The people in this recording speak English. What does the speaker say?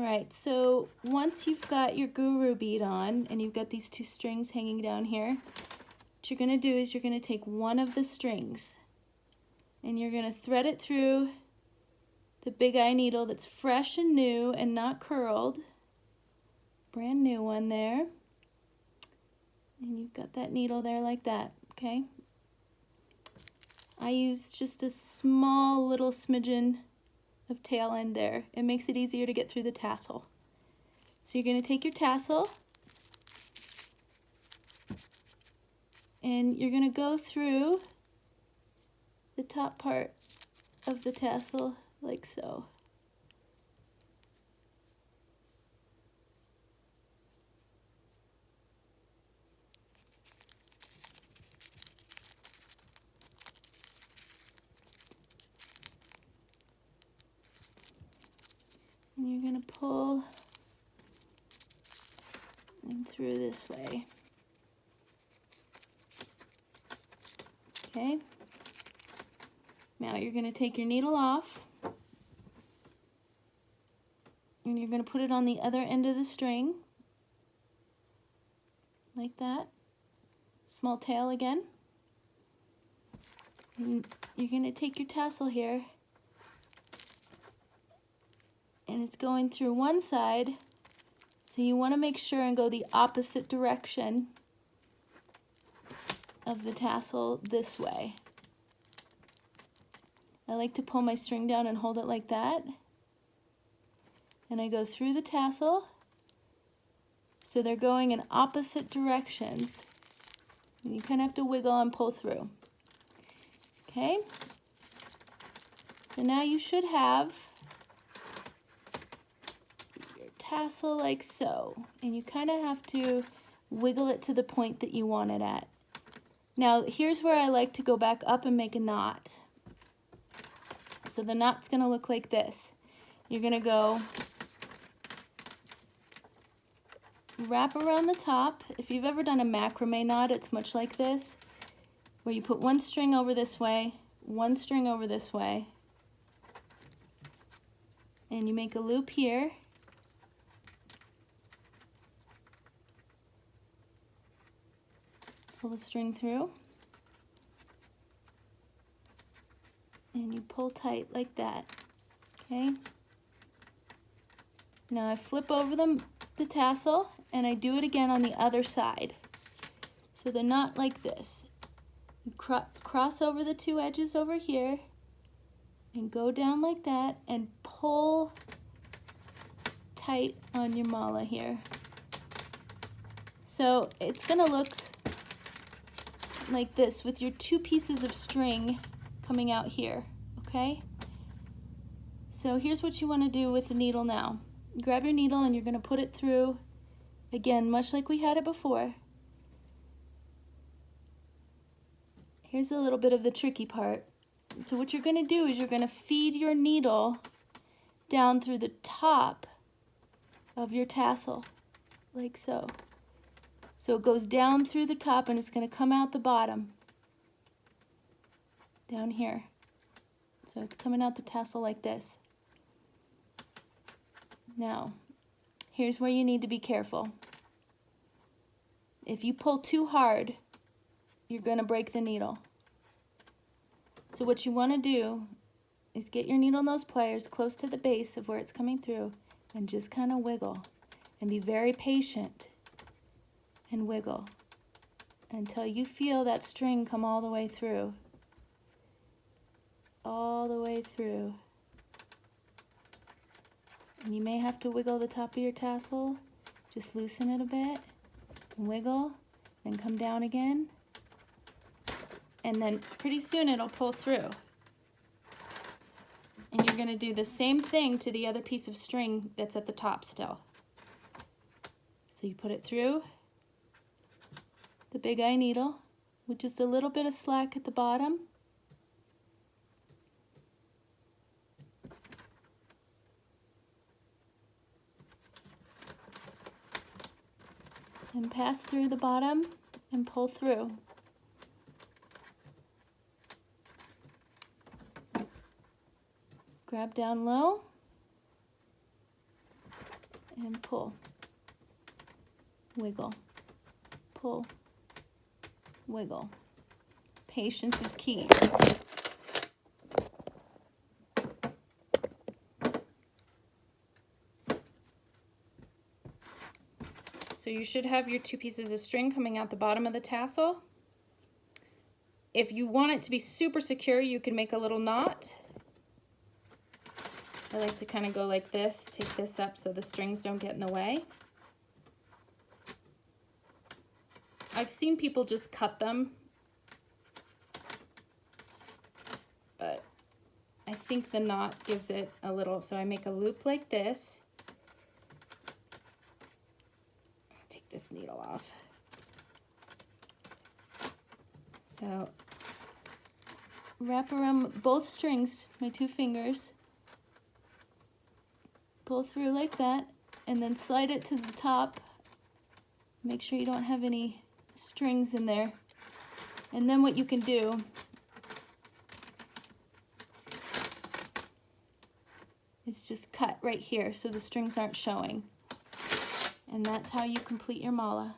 right, so once you've got your guru bead on and you've got these two strings hanging down here, what you're going to do is you're going to take one of the strings and you're going to thread it through the big eye needle that's fresh and new and not curled. Brand new one there. And you've got that needle there like that, okay? I use just a small little smidgen of tail end there. It makes it easier to get through the tassel. So you're going to take your tassel and you're going to go through the top part of the tassel like so. And you're going to pull and through this way. Okay. Now you're going to take your needle off and you're going to put it on the other end of the string like that. Small tail again. And you're going to take your tassel here and it's going through one side, so you want to make sure and go the opposite direction of the tassel this way. I like to pull my string down and hold it like that, and I go through the tassel so they're going in opposite directions, and you kind of have to wiggle and pull through. Okay, so now you should have tassel like so, and you kind of have to wiggle it to the point that you want it at. Now here's where I like to go back up and make a knot. So the knot's going to look like this. You're going to go wrap around the top. If you've ever done a macrame knot, it's much like this, where you put one string over this way, one string over this way, and you make a loop here. Pull the string through and you pull tight like that. Okay, now I flip over the tassel and I do it again on the other side, so they're not like this. You cross over the two edges over here and go down like that and pull tight on your mala here. So it's gonna look like this with your two pieces of string coming out here, okay? So here's what you want to do with the needle now. Grab your needle and you're going to put it through, again, much like we had it before. Here's a little bit of the tricky part. So what you're going to do is you're going to feed your needle down through the top of your tassel, like so. So it goes down through the top and it's going to come out the bottom, down here. So it's coming out the tassel like this. Now, here's where you need to be careful. If you pull too hard, you're going to break the needle. So what you want to do is get your needle nose pliers close to the base of where it's coming through and just kind of wiggle and be very patient. And wiggle until you feel that string come all the way through. All the way through. And you may have to wiggle the top of your tassel. Just loosen it a bit. And wiggle. Then come down again. And then pretty soon it'll pull through. And you're going to do the same thing to the other piece of string that's at the top still. So you put it through the big eye needle with just a little bit of slack at the bottom. And pass through the bottom and pull through. Grab down low and pull, wiggle, pull, wiggle. Patience is key. So you should have your 2 pieces of string coming out the bottom of the tassel. If you want it to be super secure, you can make a little knot. I like to kind of go like this, take this up so the strings don't get in the way. I've seen people just cut them, but I think the knot gives it a little, so I make a loop like this. Take this needle off. So wrap around both strings, my 2 fingers, pull through like that, and then slide it to the top. Make sure you don't have any strings in there. And then what you can do is just cut right here so the strings aren't showing. And that's how you complete your mala.